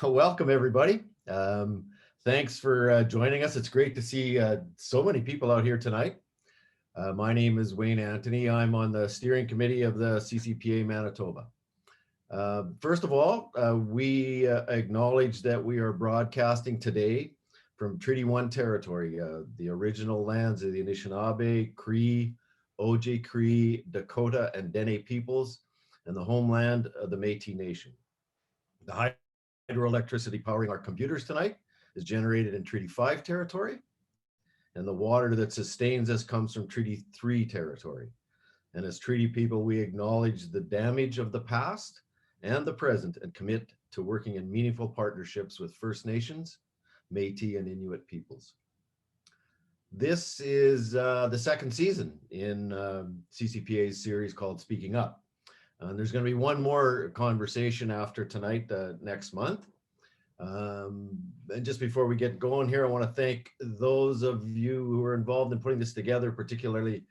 Welcome, everybody. Thanks for joining us. It's great to see so many people out here tonight. My name is Wayne Anthony. I'm on the steering committee of the CCPA Manitoba. First of all, we acknowledge that we are broadcasting today from Treaty 1 territory, the original lands of the Anishinaabe, Cree, Ojibwe, Dakota, and Dene peoples, and the homeland of the Métis Nation. The hydroelectricity powering our computers tonight is generated in Treaty 5 territory, and the water that sustains us comes from Treaty 3 territory. And as treaty people, we acknowledge the damage of the past and the present and commit to working in meaningful partnerships with First Nations, Métis, and Inuit peoples. This is the second season in CCPA's series called Speaking Up. And there's going to be one more conversation after tonight, next month. And just before we get going here, I want to thank those of you who are involved in putting this together, particularly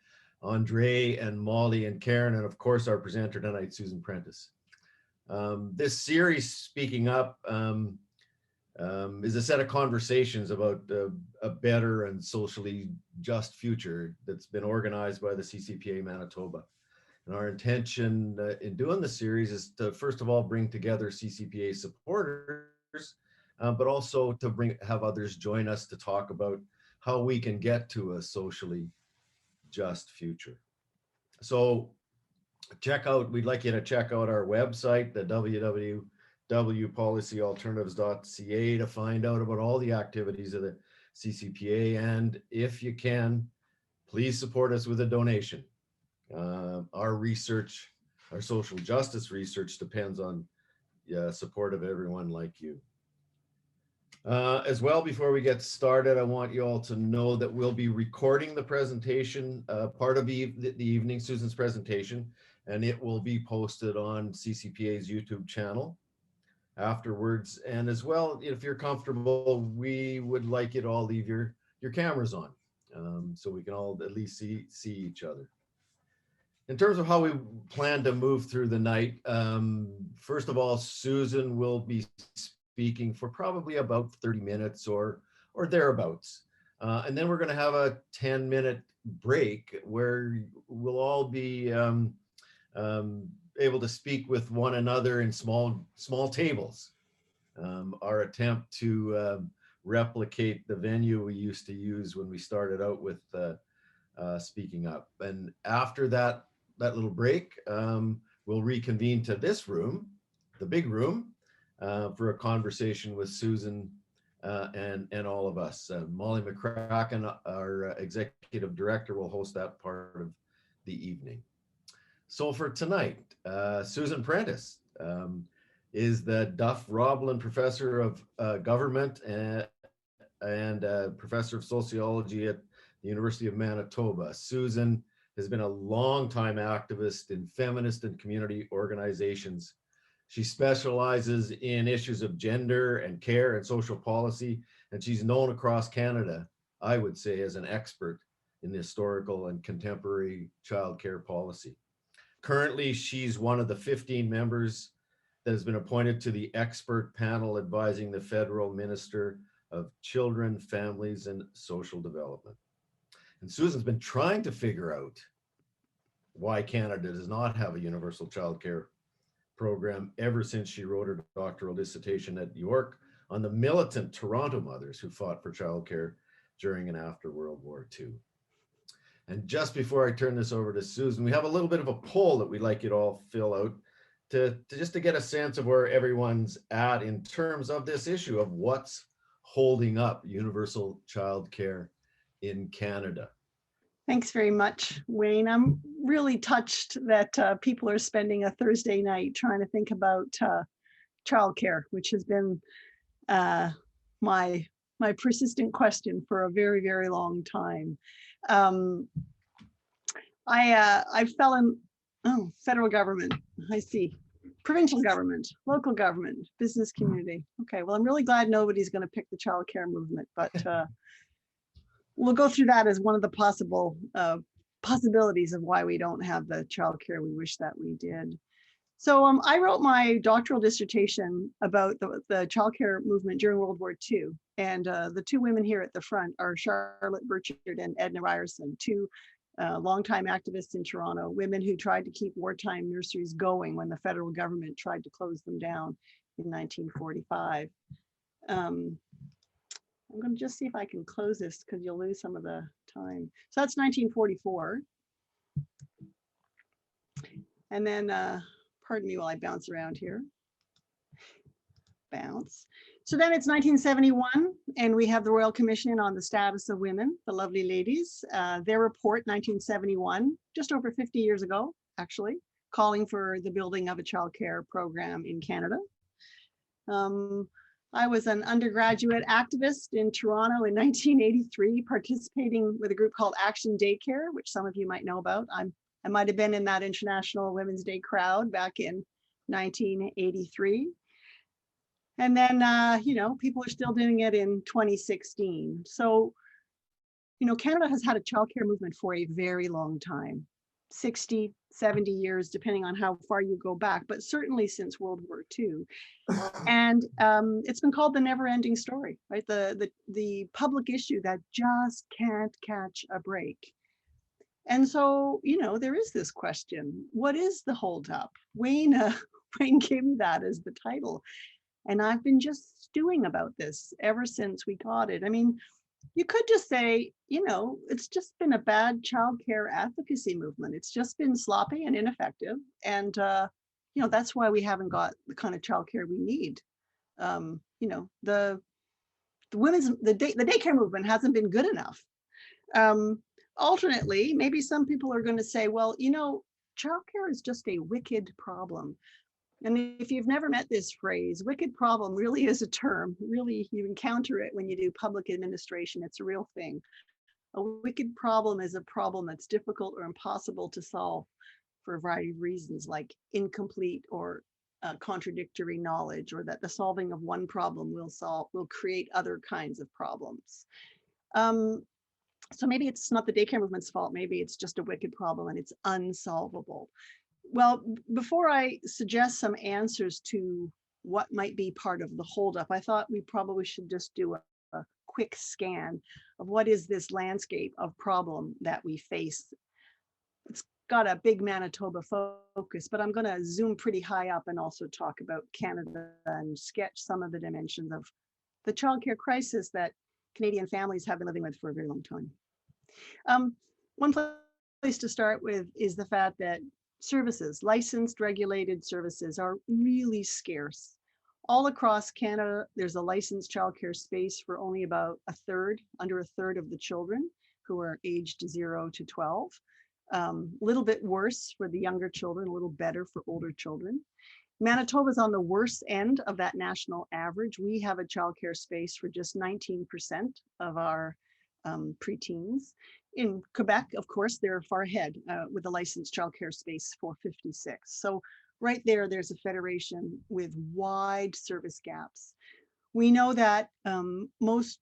Andre and Molly and Karen, and of course our presenter tonight, Susan Prentice. This series, Speaking Up, is a set of conversations about a better and socially just future that's been organized by the CCPA Manitoba. And our intention in doing the series is to, first of all, bring together CCPA supporters, but also to have others join us to talk about how we can get to a socially just future. So we'd like you to check out our website, the www.policyalternatives.ca, to find out about all the activities of the CCPA. And if you can, please support us with a donation. Our research, our social justice research, depends on support of everyone like you. As well, before we get started, I want you all to know that we'll be recording the presentation, part of the evening, Susan's presentation, and it will be posted on CCPA's YouTube channel afterwards. And as well, if you're comfortable, we would like you to all leave your cameras on, so we can all at least see each other. In terms of how we plan to move through the night, first of all, Susan will be speaking for probably about 30 minutes or thereabouts. And then we're going to have a 10-minute break where we'll all be able to speak with one another in small tables. Our attempt to replicate the venue we used to use when we started out with Speaking Up. And after that little break, we'll reconvene to this room, the big room, for a conversation with Susan and all of us. Molly McCracken, our executive director, will host that part of the evening. So for tonight, Susan Prentice is the Duff Roblin Professor of Government and Professor of Sociology at the University of Manitoba. Susan has been a longtime activist in feminist and community organizations. She specializes in issues of gender and care and social policy, and she's known across Canada, I would say, as an expert in historical and contemporary childcare policy. Currently, she's one of the 15 members that has been appointed to the expert panel advising the Federal Minister of Children, Families, and Social Development. And Susan's been trying to figure out why Canada does not have a universal childcare program ever since she wrote her doctoral dissertation at York on the militant Toronto mothers who fought for childcare during and after World War II. And just before I turn this over to Susan, we have a little bit of a poll that we'd like you to all fill out to get a sense of where everyone's at in terms of this issue of what's holding up universal childcare in Canada. Thanks very much, Wayne. I'm really touched that people are spending a Thursday night trying to think about childcare, which has been my persistent question for a very, very long time. I fell in federal government. I see. Provincial government, local government, business community. Okay, well, I'm really glad nobody's going to pick the childcare movement, but we'll go through that as one of the possibilities of why we don't have the childcare we wish that we did. So I wrote my doctoral dissertation about the childcare movement during World War II. And the two women here at the front are Charlotte Burchard and Edna Ryerson, two longtime activists in Toronto, women who tried to keep wartime nurseries going when the federal government tried to close them down in 1945. I'm going to just see if I can close this because you'll lose some of the time. So that's 1944. And then, pardon me while I bounce around here. Bounce. So then it's 1971, and we have the Royal Commission on the Status of Women, the lovely ladies. Their report, 1971, just over 50 years ago, actually, calling for the building of a childcare program in Canada. I was an undergraduate activist in Toronto in 1983, participating with a group called Action Daycare, which some of you might know about. I might have been in that International Women's Day crowd back in 1983. And then, you know, people are still doing it in 2016. So, you know, Canada has had a childcare movement for a very long time, 60, 70 years, depending on how far you go back, but certainly since World War II. And it's been called the never-ending story, right? The public issue that just can't catch a break. And so, you know, there is this question, what is the holdup? Wayne gave me that as the title. And I've been just stewing about this ever since we got it. I mean, you could just say, you know, it's just been a bad childcare advocacy movement. It's just been sloppy and ineffective. And, you know, that's why we haven't got the kind of childcare we need. You know, the daycare movement hasn't been good enough. Alternately, maybe some people are going to say, well, you know, childcare is just a wicked problem. And if you've never met this phrase, wicked problem really is a term. Really, you encounter it when you do public administration. It's a real thing. A wicked problem is a problem that's difficult or impossible to solve for a variety of reasons, like incomplete or contradictory knowledge, or that the solving of one problem will create other kinds of problems. So maybe it's not the daycare movement's fault. Maybe it's just a wicked problem and it's unsolvable. Well, before I suggest some answers to what might be part of the holdup, I thought we probably should just do a quick scan of what is this landscape of problem that we face. It's got a big Manitoba focus, but I'm going to zoom pretty high up and also talk about Canada and sketch some of the dimensions of the childcare crisis that Canadian families have been living with for a very long time. One place to start with is the fact that services, licensed, regulated services, are really scarce. All across Canada, there's a licensed childcare space for only about under a third of the children who are aged 0 to 12. A little bit worse for the younger children, a little better for older children. Manitoba is on the worst end of that national average. We have a childcare space for just 19% of our preteens. In Quebec, of course, they're far ahead with a licensed childcare space for 56. So right there, there's a federation with wide service gaps. We know that most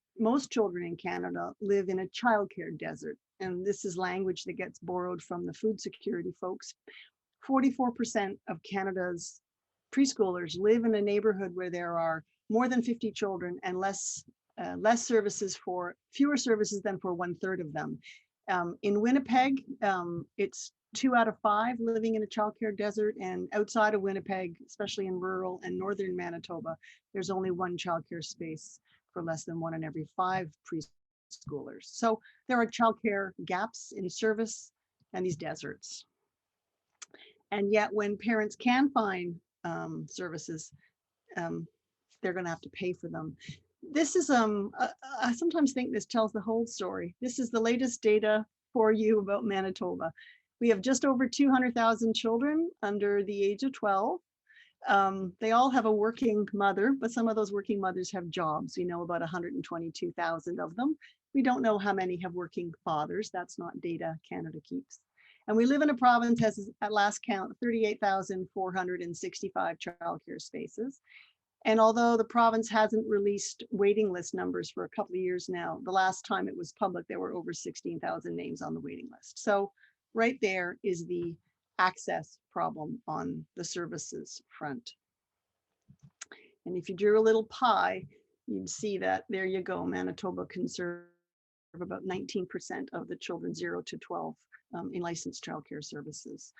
children in Canada live in a childcare desert, and this is language that gets borrowed from the food security folks. 44% of Canada's preschoolers live in a neighborhood where there are more than 50 children and fewer services than for 1/3 of them. In Winnipeg, it's 2 out of 5 living in a childcare desert, and outside of Winnipeg, especially in rural and northern Manitoba, there's only 1 childcare space for less than 1 in every 5 preschoolers. So there are childcare gaps in service and these deserts. And yet when parents can find services, they're going to have to pay for them. This is, I sometimes think this tells the whole story. This is the latest data for you about Manitoba. We have just over 200,000 children under the age of 12. They all have a working mother, but some of those working mothers have jobs. We know about 122,000 of them. We don't know how many have working fathers. That's not data Canada keeps. And we live in a province that has, at last count, 38,465 childcare spaces. And although the province hasn't released waiting list numbers for a couple of years now, the last time it was public, there were over 16,000 names on the waiting list. So right there is the access problem on the services front. And if you drew a little pie, you'd see that there you go, Manitoba can serve about 19% of the children 0 to 12 in licensed childcare services.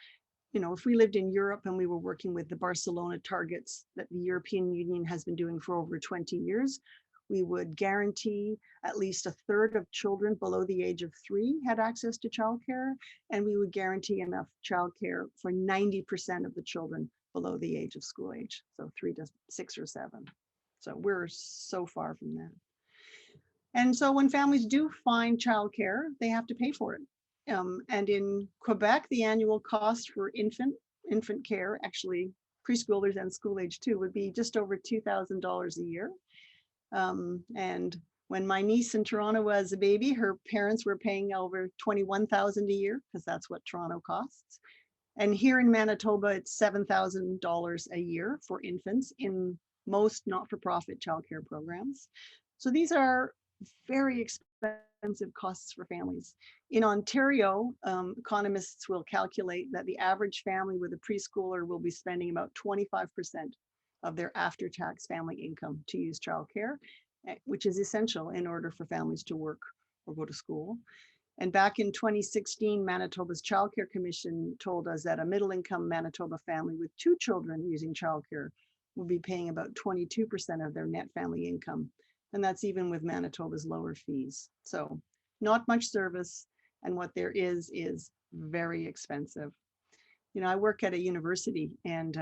You know, if we lived in Europe and we were working with the Barcelona targets that the European Union has been doing for over 20 years, we would guarantee at least a third of children below the age of 3 had access to childcare, and we would guarantee enough childcare for 90% of the children below the age of school age, so 3 to 6 or 7. So we're so far from that. And so when families do find childcare, they have to pay for it. And in Quebec, the annual cost for infant care, actually preschoolers and school age too, would be just over $2,000 a year. And when my niece in Toronto was a baby, her parents were paying over $21,000 a year, because that's what Toronto costs. And here in Manitoba, it's $7,000 a year for infants in most not-for-profit childcare programs. So these are very expensive costs for families. In Ontario, economists will calculate that the average family with a preschooler will be spending about 25% of their after-tax family income to use childcare, which is essential in order for families to work or go to school. And back in 2016, Manitoba's Childcare Commission told us that a middle-income Manitoba family with 2 children using childcare will be paying about 22% of their net family income. And that's even with Manitoba's lower fees. So not much service, and what there is very expensive. You know, I work at a university, and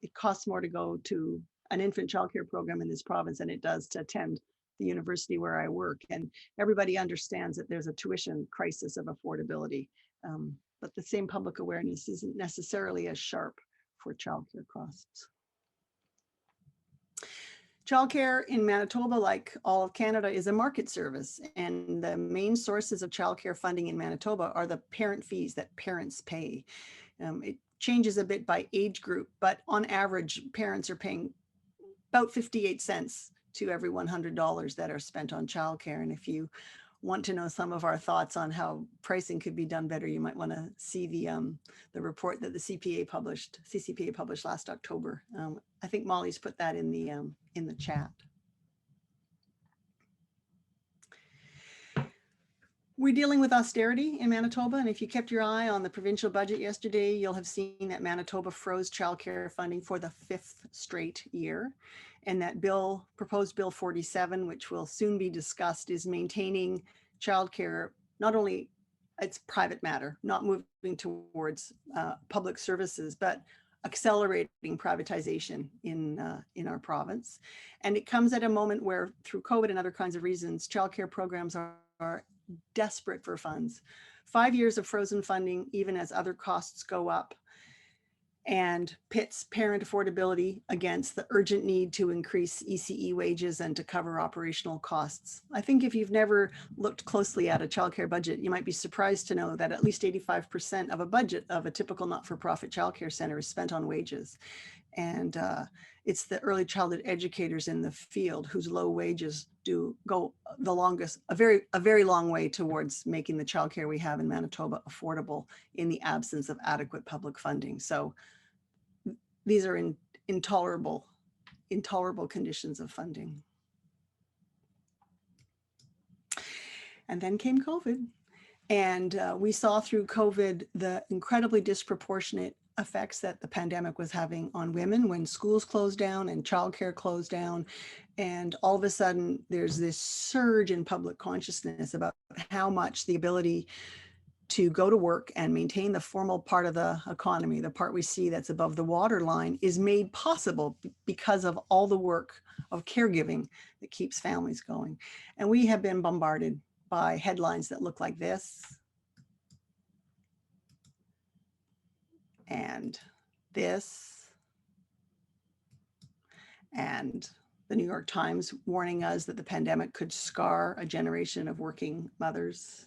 it costs more to go to an infant childcare program in this province than it does to attend the university where I work. And everybody understands that there's a tuition crisis of affordability, but the same public awareness isn't necessarily as sharp for childcare costs. Childcare in Manitoba, like all of Canada, is a market service, and the main sources of childcare funding in Manitoba are the parent fees that parents pay. It changes a bit by age group, but on average, parents are paying about 58 cents to every $100 that are spent on childcare. And if you want to know some of our thoughts on how pricing could be done better, you might want to see the report that the CCPA published last October. I think Molly's put that in the chat. We're dealing with austerity in Manitoba, and if you kept your eye on the provincial budget yesterday, you'll have seen that Manitoba froze childcare funding for the 5th straight year. And that proposed bill 47, which will soon be discussed, is maintaining childcare, not only it's private matter, not moving towards public services, but accelerating privatization in our province. And it comes at a moment where, through COVID and other kinds of reasons, childcare programs are desperate for funds. 5 years of frozen funding, even as other costs go up, and pits parent affordability against the urgent need to increase ECE wages and to cover operational costs. I think if you've never looked closely at a childcare budget, you might be surprised to know that at least 85% of a budget of a typical not-for-profit childcare center is spent on wages. And it's the early childhood educators in the field whose low wages do go the longest, a very long way towards making the childcare we have in Manitoba affordable in the absence of adequate public funding. So these are intolerable conditions of funding. And then came COVID. And we saw through COVID the incredibly disproportionate effects that the pandemic was having on women when schools closed down and childcare closed down. And all of a sudden, there's this surge in public consciousness about how much the ability to go to work and maintain the formal part of the economy, the part we see that's above the waterline, is made possible because of all the work of caregiving that keeps families going. And we have been bombarded by headlines that look like this. And this. And the New York Times warning us that the pandemic could scar a generation of working mothers.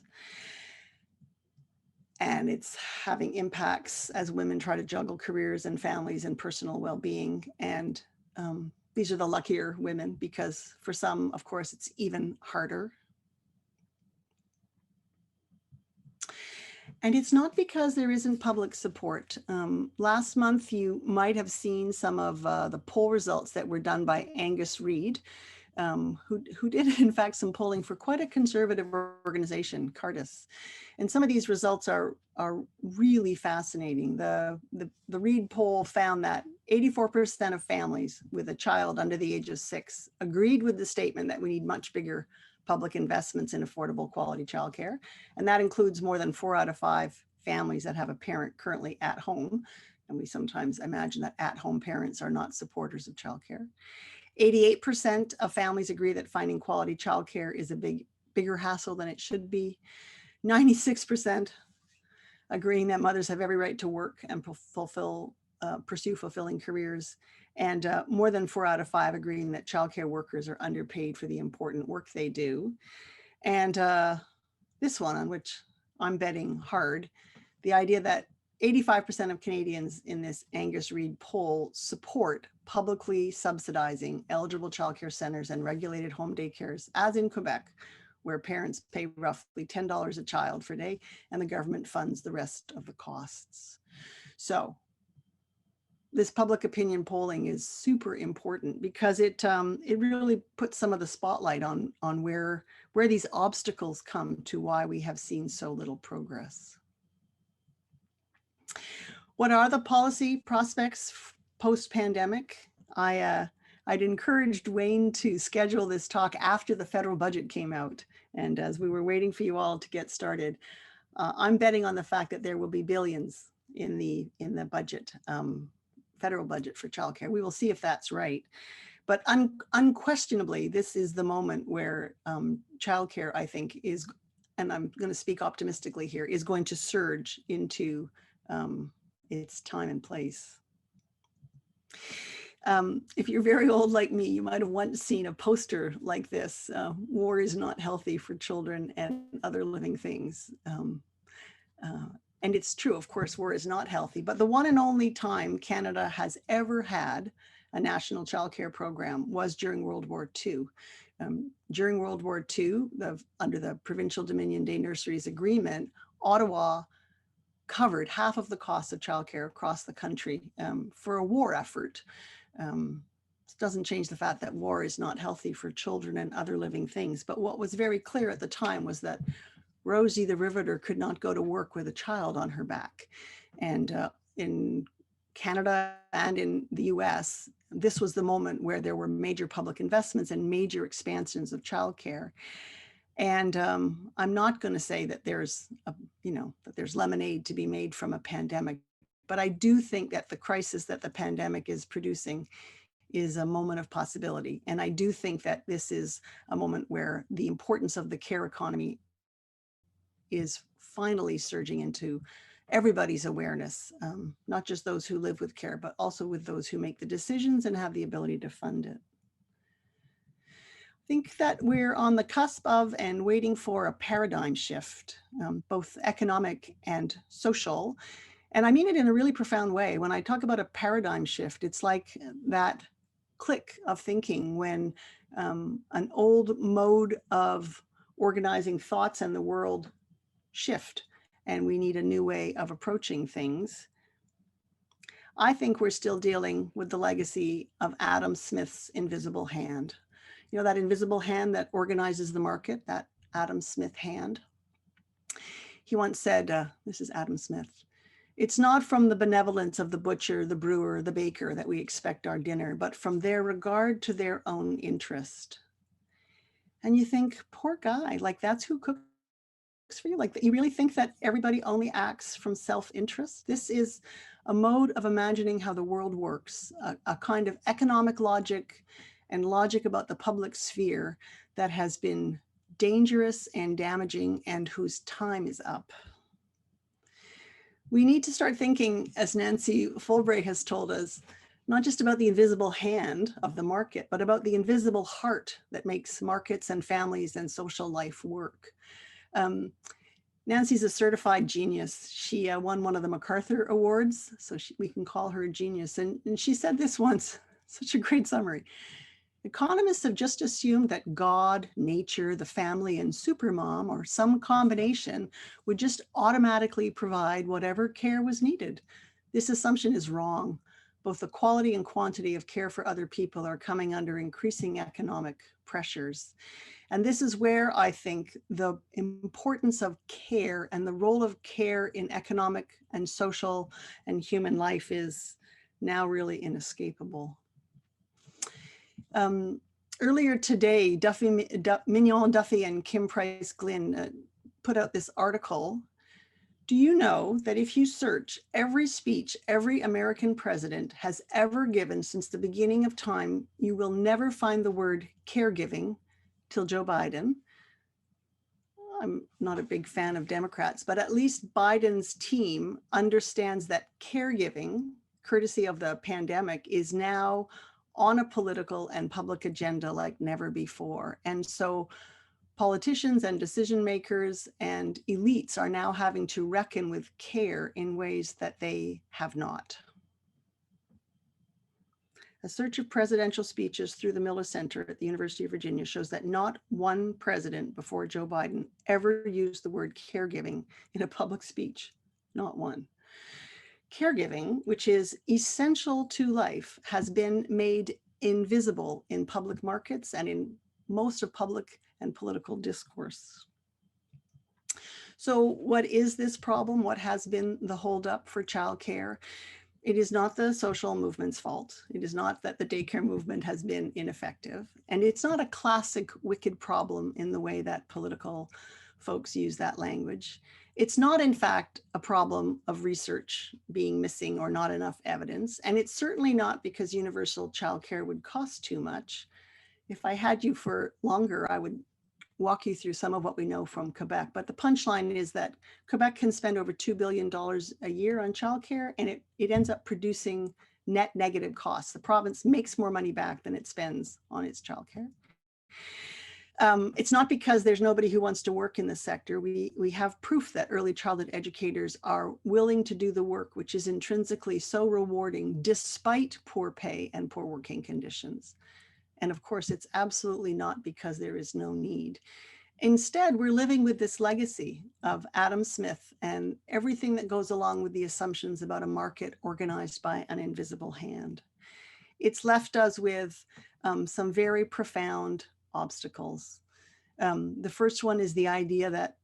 And it's having impacts as women try to juggle careers and families and personal well-being. And these are the luckier women, because for some, of course, it's even harder. And it's not because there isn't public support. Last month, you might have seen some of the poll results that were done by Angus Reid, who did, in fact, some polling for quite a conservative organization, Cardis. And some of these results are really fascinating. The Reid poll found that 84% of families with a child under the age of 6 agreed with the statement that we need much bigger public investments in affordable quality childcare. And that includes more than 4 out of 5 families that have a parent currently at home. And we sometimes imagine that at-home parents are not supporters of childcare. 88% of families agree that finding quality childcare is a bigger hassle than it should be. 96% agreeing that mothers have every right to work and pursue fulfilling careers. And more than 4 out of 5 agreeing that childcare workers are underpaid for the important work they do. And this one, on which I'm betting hard, the idea that 85% of Canadians in this Angus Reid poll support publicly subsidizing eligible childcare centers and regulated home daycares, as in Quebec, where parents pay roughly $10 a child for a day and the government funds the rest of the costs. So this public opinion polling is super important because it really puts some of the spotlight on where these obstacles come to why we have seen so little progress. What are the policy prospects post-pandemic? I'd encouraged Wayne to schedule this talk after the federal budget came out. And as we were waiting for you all to get started, I'm betting on the fact that there will be billions in the budget, federal budget for childcare. We will see if that's right. But unquestionably, this is the moment where childcare, I think, is, and I'm going to speak optimistically here, is going to surge into its time and place. If you're very old like me, you might have once seen a poster like this, war is not healthy for children and other living things. And it's true, of course, war is not healthy, but the one and only time Canada has ever had a national childcare program was during World War II. During World War II, under the Provincial Dominion Day Nurseries Agreement, Ottawa covered half of the cost of childcare across the country for a war effort. This doesn't change the fact that war is not healthy for children and other living things. But what was very clear at the time was that Rosie the Riveter could not go to work with a child on her back. And in Canada and in the US, this was the moment where there were major public investments and major expansions of childcare. And I'm not going to say that there's lemonade to be made from a pandemic, but I do think that the crisis that the pandemic is producing is a moment of possibility. And I do think that this is a moment where the importance of the care economy is finally surging into everybody's awareness, not just those who live with care, but also with those who make the decisions and have the ability to fund it. I think that we're on the cusp of and waiting for a paradigm shift, both economic and social. And I mean it in a really profound way. When I talk about a paradigm shift, it's like that click of thinking when an old mode of organizing thoughts and the world shift, and we need a new way of approaching things. I think we're still dealing with the legacy of Adam Smith's invisible hand. You know, that invisible hand that organizes the market, that Adam Smith hand. He once said, this is Adam Smith, "It's not from the benevolence of the butcher, the brewer, the baker that we expect our dinner, but from their regard to their own interest." And you think, poor guy, like that's who cooks for you? Like, you really think that everybody only acts from self-interest? This is a mode of imagining how the world works, a kind of economic logic and logic about the public sphere that has been dangerous and damaging and whose time is up. We need to start thinking, as Nancy Fulbright has told us, not just about the invisible hand of the market, but about the invisible heart that makes markets and families and social life work. Nancy's a certified genius. She won one of the MacArthur Awards, so we can call her a genius. And she said this once, such a great summary. Economists have just assumed that God, nature, the family, and supermom, or some combination, would just automatically provide whatever care was needed. This assumption is wrong. Both the quality and quantity of care for other people are coming under increasing economic pressures. And this is where I think the importance of care and the role of care in economic and social and human life is now really inescapable. Earlier today, Mignon Duffy and Kim Price Glynn put out this article. Do you know that if you search every speech every American president has ever given since the beginning of time, you will never find the word caregiving till Joe Biden? I'm not a big fan of Democrats, but at least Biden's team understands that caregiving, courtesy of the pandemic, is now on a political and public agenda like never before. And so politicians and decision makers and elites are now having to reckon with care in ways that they have not. A search of presidential speeches through the Miller Center at the University of Virginia shows that not one president before Joe Biden ever used the word caregiving in a public speech, not one. Caregiving, which is essential to life, has been made invisible in public markets and in most of public and political discourse. So what is this problem? What has been the holdup for childcare? It is not the social movement's fault. It is not that the daycare movement has been ineffective. And it's not a classic wicked problem in the way that political folks use that language. It's not, in fact, a problem of research being missing or not enough evidence. And it's certainly not because universal childcare would cost too much. If I had you for longer, I would walk you through some of what we know from Quebec. But the punchline is that Quebec can spend over $2 billion a year on childcare, and it ends up producing net negative costs. The province makes more money back than it spends on its childcare. It's not because there's nobody who wants to work in the sector. We have proof that early childhood educators are willing to do the work, which is intrinsically so rewarding despite poor pay and poor working conditions. And of course, it's absolutely not because there is no need. Instead, we're living with this legacy of Adam Smith and everything that goes along with the assumptions about a market organized by an invisible hand. It's left us with some very profound obstacles. The first one is the idea that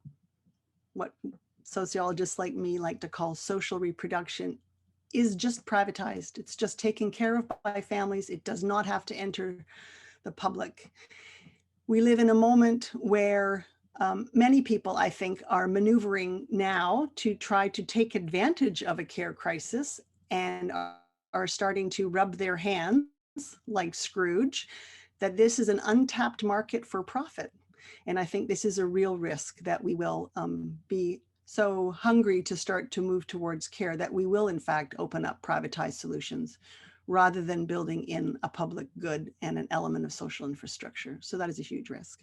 what sociologists like me like to call social reproduction is just privatized. It's just taken care of by families. It does not have to enter the public. We live in a moment where many people, I think, are maneuvering now to try to take advantage of a care crisis and are starting to rub their hands like Scrooge, that this is an untapped market for profit. And I think this is a real risk that we will be so hungry to start to move towards care that we will in fact open up privatized solutions rather than building in a public good and an element of social infrastructure. So that is a huge risk.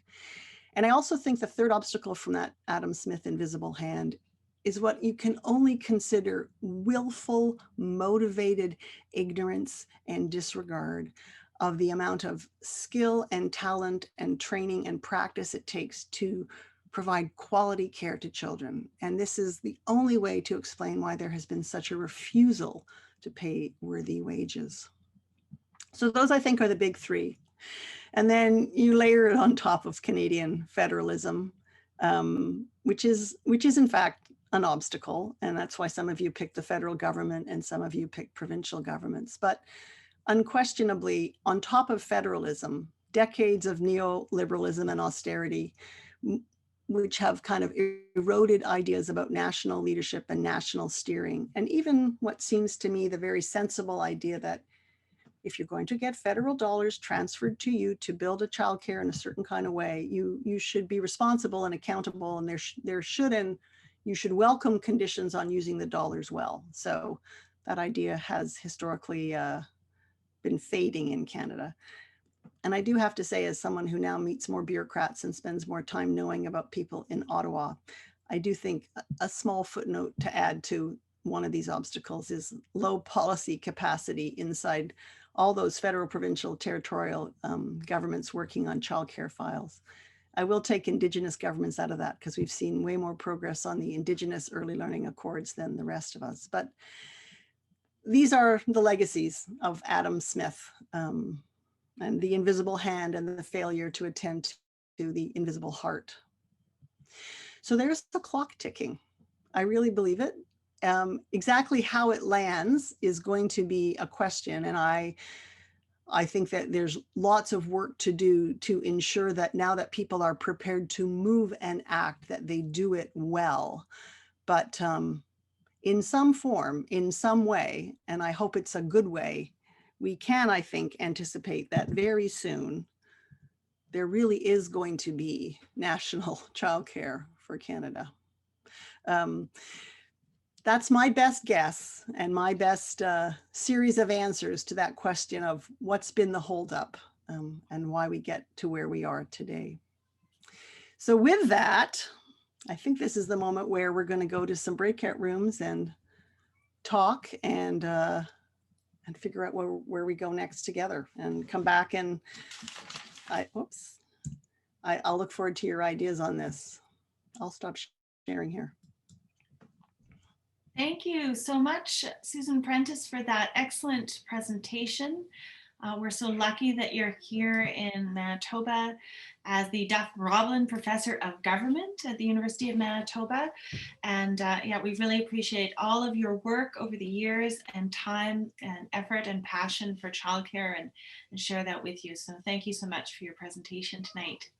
And I also think the third obstacle from that Adam Smith invisible hand is what you can only consider willful, motivated ignorance and disregard of the amount of skill and talent and training and practice it takes to provide quality care to children. And this is the only way to explain why there has been such a refusal to pay worthy wages. So those, I think, are the big three. And then you layer it on top of Canadian federalism, which is in fact an obstacle. And that's why some of you picked the federal government and some of you picked provincial governments. But unquestionably, on top of federalism, decades of neoliberalism and austerity, which have kind of eroded ideas about national leadership and national steering. And even what seems to me the very sensible idea that if you're going to get federal dollars transferred to you to build a childcare in a certain kind of way, you should be responsible and accountable, and you should welcome conditions on using the dollars well. So that idea has historically been fading in Canada. And I do have to say, as someone who now meets more bureaucrats and spends more time knowing about people in Ottawa, I do think a small footnote to add to one of these obstacles is low policy capacity inside all those federal, provincial, territorial governments working on childcare files. I will take Indigenous governments out of that because we've seen way more progress on the Indigenous early learning accords than the rest of us. But these are the legacies of Adam Smith and the invisible hand and the failure to attend to the invisible heart. So there's the clock ticking. I really believe it. Exactly how it lands is going to be a question. And I think that there's lots of work to do to ensure that now that people are prepared to move and act, that they do it well. But in some form, in some way, and I hope it's a good way, we can, I think, anticipate that very soon there really is going to be national childcare for Canada. That's my best guess and my best series of answers to that question of what's been the holdup and why we get to where we are today. So with that, I think this is the moment where we're going to go to some breakout rooms and talk and figure out where we go next together and come back and I'll look forward to your ideas on this. I'll stop sharing here. Thank you so much, Susan Prentice, for that excellent presentation. We're so lucky that you're here in Manitoba as the Duff Roblin Professor of Government at the University of Manitoba. And yeah, we really appreciate all of your work over the years and time and effort and passion for childcare and share that with you. So thank you so much for your presentation tonight.